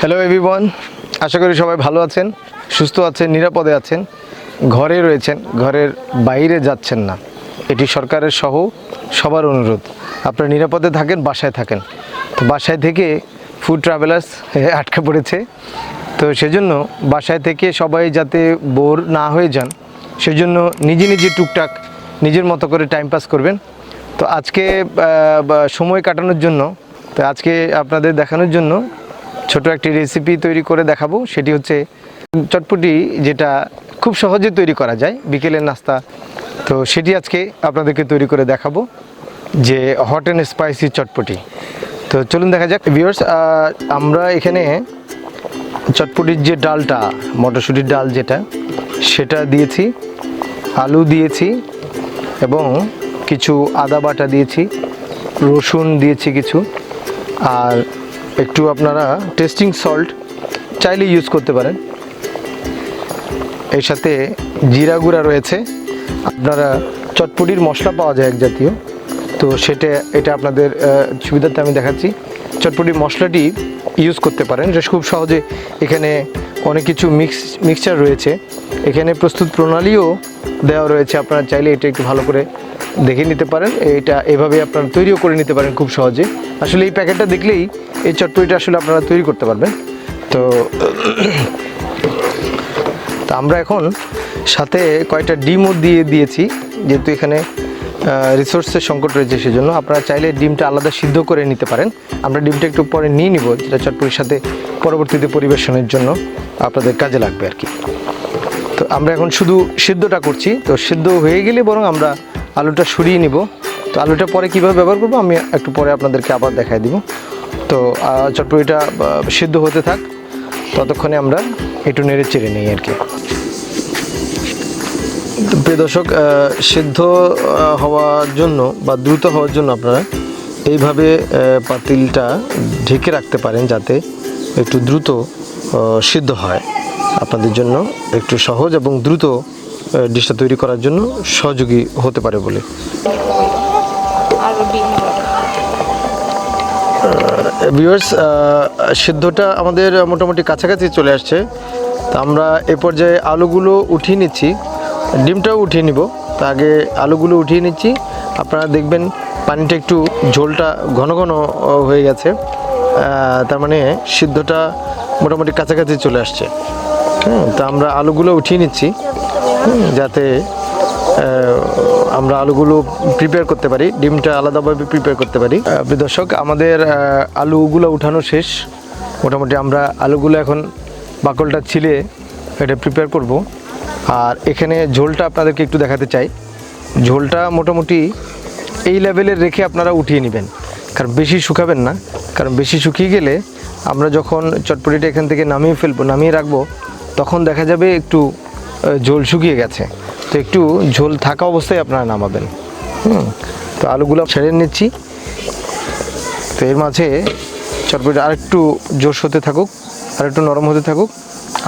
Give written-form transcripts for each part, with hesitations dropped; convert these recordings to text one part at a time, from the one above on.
Hello everyone, আশা করি সবাই ভালো আছেন, সুস্থ আছেন, নিরাপদে আছেন, ঘরে রয়েছেন, ঘরের বাইরে যাচ্ছেন না। এটি সরকারের সহ সবার অনুরোধ, আপনারা নিরাপদে থাকেন, বাসায় থাকেন। তো বাসায় থেকে ফুড ট্রাভেলার্স আটকে পড়েছে, তো সেজন্য বাসায় থেকে সবাই যাতে বোর না হয়ে যান সেজন্য নিজে নিজে টুকটাক নিজের মতো করে টাইম পাস করবেন। তো আজকে সময় কাটানোর জন্য, তো আজকে আপনাদের দেখানোর জন্য ছোট একটি রেসিপি তৈরি করে দেখাবো। সেটি হচ্ছে চটপটি, যেটা খুব সহজে তৈরি করা যায়, বিকেলের নাস্তা। তো সেটি আজকে আপনাদেরকে তৈরি করে দেখাবো, যে হট অ্যান্ড স্পাইসি চটপটি। তো চলুন দেখা যাক ভিউয়ার্স। আমরা এখানে চটপটির যে ডালটা, মটরশুঁটির ডাল যেটা, সেটা দিয়েছি, আলু দিয়েছি এবং কিছু আদা বাটা দিয়েছি, রসুন দিয়েছি কিছু, আর একটু আপনারা টেস্টিং সল্ট চাইলে ইউজ করতে পারেন। এর সাথে জিরা গুঁড়া রয়েছে, আপনারা চটপটির মশলা পাওয়া যায় এক জাতীয়, তো এটা আপনাদের সুবিধার্থে আমি দেখাচ্ছি। চটপটির মশলাটি ইউজ করতে পারেন, এটা খুব সহজে। এখানে অনেক কিছু মিক্সচার রয়েছে, এখানে প্রস্তুত প্রণালীও দেওয়া রয়েছে, আপনারা চাইলে এটা একটু ভালো করে দেখে নিতে পারেন। এটা এভাবে আপনারা তৈরিও করে নিতে পারেন খুব সহজে। আসলে এই প্যাকেটটা দেখলেই এই চটপটিটা আসলে আপনারা তৈরি করতে পারবেন। তো আমরা এখন সাথে কয়েকটা ডিমও দিয়েছি, যেহেতু এখানে রিসোর্সের সংকট রয়েছে, সেজন্য আপনারা চাইলে ডিমটা আলাদা সিদ্ধ করে নিতে পারেন। আমরা ডিমটা একটু পরে নিয়ে নিব, যেটা চটপটির সাথে পরবর্তীতে পরিবেশনের জন্য আপনাদের কাজে লাগবে আর কি। তো আমরা এখন শুধু সিদ্ধটা করছি, তো সিদ্ধ হয়ে গেলে বরং আমরা আলুটা সরিয়ে নিব। তো আলুটা পরে কীভাবে ব্যবহার করবো আমি একটু পরে আপনাদেরকে আবার দেখাই দিব। তো চটপটিটা সিদ্ধ হতে থাক, ততক্ষণে আমরা একটু নেড়ে চেড়ে নিই আর কি। প্রিয় দর্শক, সিদ্ধ হওয়ার জন্য বা দ্রুত হওয়ার জন্য আপনারা এইভাবে পাতিলটা ঢেকে রাখতে পারেন, যাতে একটু দ্রুত সিদ্ধ হয়। আপনাদের জন্য একটু সহজ এবং দ্রুত ডিশটা তৈরি করার জন্য সহযোগী হতে পারে বলে। ভিউয়ার্স, সিদ্ধটা আমাদের মোটামুটি কাছাকাছি চলে আসছে। তা আমরা এ পর্যায়ে আলুগুলো উঠিয়ে নিচ্ছি, ডিমটাও উঠিয়ে নিব। তা আগে আলুগুলো উঠিয়ে নিচ্ছি। আপনারা দেখবেন পানিটা একটু, ঝোলটা ঘন ঘন হয়ে গেছে, তার মানে সিদ্ধটা মোটামুটি কাছাকাছি চলে আসছে। তা আমরা আলুগুলো উঠিয়ে নিচ্ছি, যাতে আমরা আলুগুলো প্রিপেয়ার করতে পারি, ডিমটা আলাদাভাবে প্রিপেয়ার করতে পারি। প্রিয় দর্শক, আমাদের আলুগুলো উঠানো শেষ। মোটামুটি আমরা আলুগুলো এখন বাকলটা ছিলে এটা প্রিপেয়ার করব। আর এখানে ঝোলটা আপনাদেরকে একটু দেখাতে চাই। ঝোলটা মোটামুটি এই লেভেলের রেখে আপনারা উঠিয়ে নেবেন, কারণ বেশি শুকাবেন না, কারণ বেশি শুকিয়ে গেলে আমরা যখন চটপটিটা এখান থেকে নামিয়ে রাখবো, তখন দেখা যাবে একটু ঝোল শুকিয়ে গেছে। তো একটু ঝোল থাকা অবস্থায় আপনারা নামাবেন। তো আলুগুলো ছেড়ে নিচ্ছি। তো এর মাঝে চটপটি আরেকটু জোশ হতে থাকুক, আর একটু নরম হতে থাকুক,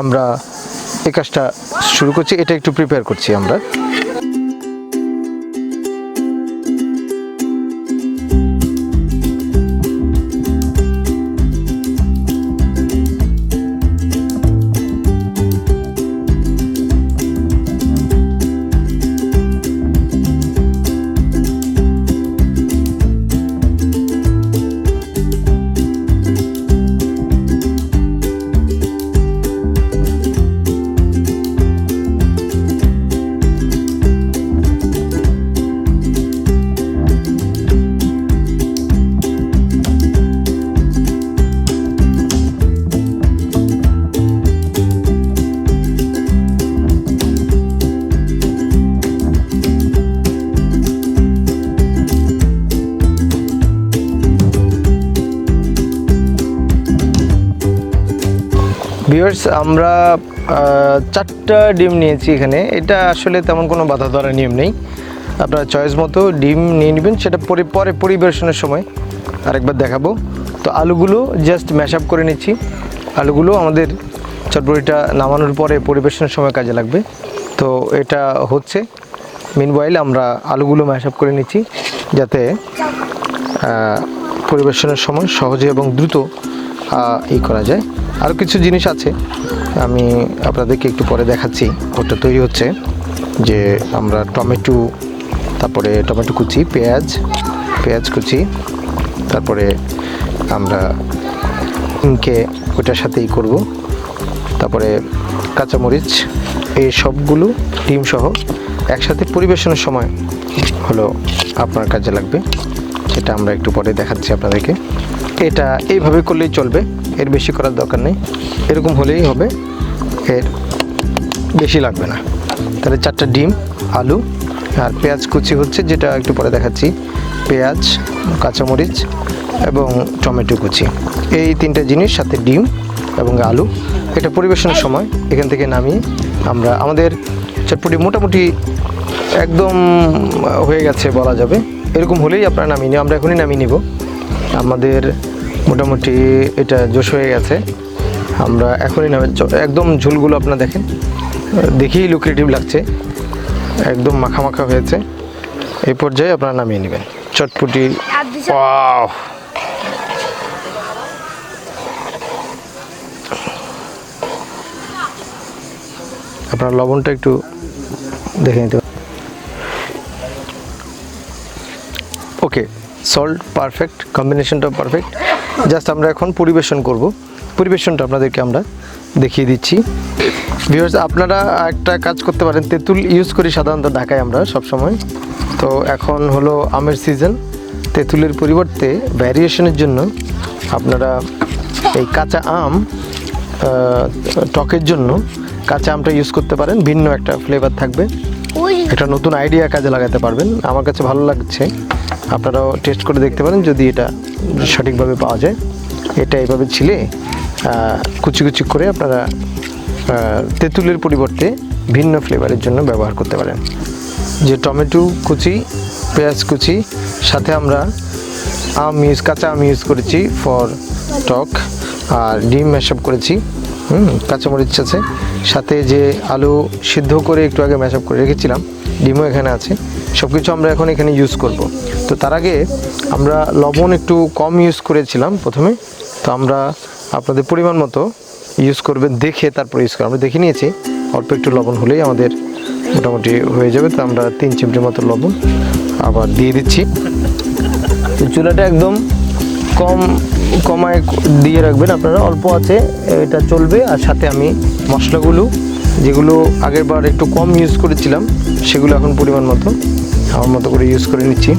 আমরা এই কাজটা শুরু করছি। এটা একটু প্রিপেয়ার করছি আমরা। ভিউয়ার্স, আমরা 4টা ডিম নিয়েছি এখানে। এটা আসলে তেমন কোনো বাধা ধরা নিয়ম নেই, আপনারা চয়েস মতো ডিম নিয়ে নেবেন, সেটা পরে পরিবেশনের সময় আরেকবার দেখাবো। তো আলুগুলো জাস্ট ম্যাশ আপ করে নিচ্ছি। আলুগুলো আমাদের চটপটিটা নামানোর পরে পরিবেশনের সময় কাজে লাগবে। তো এটা হচ্ছে, মিনওয়াইল আমরা আলুগুলো ম্যাশ আপ করে নিচ্ছি, যাতে পরিবেশনের সময় সহজে এবং দ্রুত ই করা যায়। আরও কিছু জিনিস আছে, আমি আপনাদেরকে একটু পরে দেখাচ্ছি। ওটা তৈরি হচ্ছে যে আমরা টমেটো, তারপরে টমেটো কুচি, পেঁয়াজ কুচি, তারপরে আমরা ওটার সাথেই করব, তারপরে কাঁচামরিচ, এই সবগুলো ডিম সহ একসাথে পরিবেশনের সময় হলো আপনার কাজে লাগবে। সেটা আমরা একটু পরে দেখাচ্ছি আপনাদেরকে। এটা এইভাবে করলেই চলবে, এর বেশি করার দরকার নেই, এরকম হলেই হবে, এর বেশি লাগবে না। তাহলে 4টা ডিম, আলু আর পেঁয়াজ কুচি হচ্ছে, যেটা একটু পরে দেখাচ্ছি, পেঁয়াজ, কাঁচামরিচ এবং টমেটো কুচি, এই 3টে জিনিস, সাথে ডিম এবং আলু। এটা পরিবেশনের সময় এখান থেকে নামিয়ে আমরা আমাদের চটপটি মোটামুটি একদম হয়ে গেছে বলা যাবে। এরকম হলেই আপনারা নামিয়ে নিন, আমরা এখনই নামিয়ে নিব। আমাদের মোটামুটি এটা জোশ হয়ে গেছে, আমরা এখনই একদম ঝোলগুলো আপনারা দেখেন, দেখেই লুক্রেটিভ লাগছে, একদম মাখা মাখা হয়েছে। এই পর্যায়ে আপনারা নামিয়ে নেবেন চটপটি। ওয়াও, আপনার লবণটা একটু দেখে নিতে। ওকে, সল্ট পারফেক্ট, কম্বিনেশনটা পারফেক্ট। জাস্ট আমরা এখন পরিবেশন করব, পরিবেশনটা আপনাদেরকে আমরা দেখিয়ে দিচ্ছি। ভিউয়ার্স, আপনারা একটা কাজ করতে পারেন, তেঁতুল ইউজ করি সাধারণত ঢাকায় আমরা সবসময়। তো এখন হলো আমের সিজন, তেঁতুলের পরিবর্তে ভ্যারিয়েশনের জন্য আপনারা এই কাঁচা আম, টকের জন্য কাঁচা আমটা ইউজ করতে পারেন, ভিন্ন একটা ফ্লেভার থাকবে, একটা নতুন আইডিয়া কাজে লাগাতে পারবেন। আমার কাছে ভালো লাগছে, আপনারাও টেস্ট করে দেখতে পারেন যদি এটা সঠিকভাবে পাওয়া যায়। এটা এইভাবে ছিলে কুচি কুচি করে আপনারা তেঁতুলের পরিবর্তে ভিন্ন ফ্লেভারের জন্য ব্যবহার করতে পারেন। যে টমেটো কুচি, পেঁয়াজ কুচি, সাথে আমরা কাঁচা আম ইউজ করেছি ফর টক, আর ডিম ম্যাশআপ করেছি, কাঁচামরিচ আছে, সাথে যে আলু সিদ্ধ করে একটু আগে ম্যাশআপ করে রেখেছিলাম, ডিমও এখানে আছে। সব কিছু আমরা এখন এখানে ইউজ করব। তো তার আগে আমরা লবণ একটু কম ইউজ করেছিলাম প্রথমে, তো আমরা আপনাদের পরিমাণ মতো ইউজ করবেন, দেখে তারপর ইউজ করবেন। আমরা দেখে নিয়েছি, অল্প একটু লবণ হলেই আমাদের মোটামুটি হয়ে যাবে। তো আমরা 3 চিমটির মতো লবণ আবার দিয়ে দিচ্ছি। চুলাটা একদম কমায় দিয়ে রাখবেন আপনারা, অল্প আছে এটা চলবে। আর সাথে আমি মশলাগুলো যেগুলো আগের বার একটু কম ইউজ করেছিলাম, সেগুলো এখন পরিমাণ মতো আমার মতো করে ইউজ করে নিচ্ছি।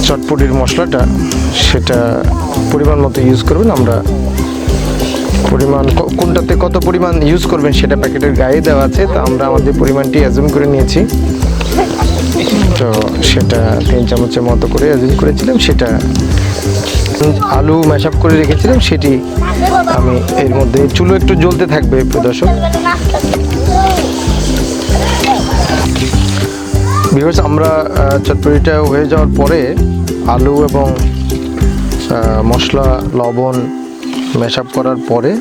চটপটির মশলাটা সেটা পরিমাণ মতো ইউজ করবেন। আমরা পরিমাণ কোনটাতে কত পরিমাণ ইউজ করবেন সেটা প্যাকেটের গায়ে দেওয়া আছে, তো আমরা আমাদের পরিমাণটি অ্যাজুম করে নিয়েছি। তো সেটা 3 চামচের মতো করে অ্যাজুম করেছিলাম। সেটা আলু ম্যাশআপ করে রেখেছিলাম, সেটি আমি এর মধ্যে, চুলো একটু জ্বলতে থাকবে দর্শক। ভিউয়ার্স, আমরা চটপটিটা হয়ে যাওয়ার পরে আলু এবং মশলা লবণ ম্যাশআপ করার পরে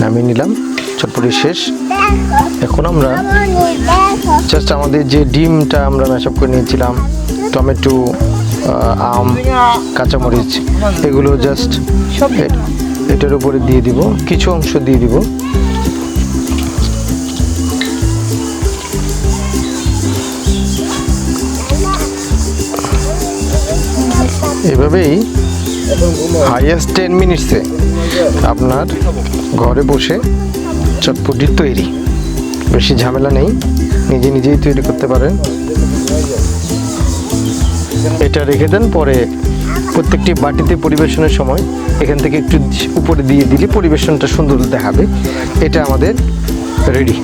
নামিয়ে নিলাম, চটপটি শেষ। এখন আমরা জাস্ট আমাদের যে ডিমটা আমরা ম্যাশআপ করে নিয়েছিলাম, টমেটো, আম, কাঁচামরিচ, এগুলো জাস্ট এটার উপরে দিয়ে দিব, কিছু অংশ দিয়ে দিব। এভাবেই হাইয়েস্ট 10 মিনিটসে আপনার ঘরে বসে চটপটি তৈরি, বেশি ঝামেলা নেই, নিজেই তৈরি করতে পারেন। এটা রেখে দেন, পরে প্রত্যেকটি বাটিতে পরিবেশনের সময় এখান থেকে একটু উপরে দিয়ে দিলে পরিবেশনটা সুন্দর দেখাবে। এটা আমাদের রেডি।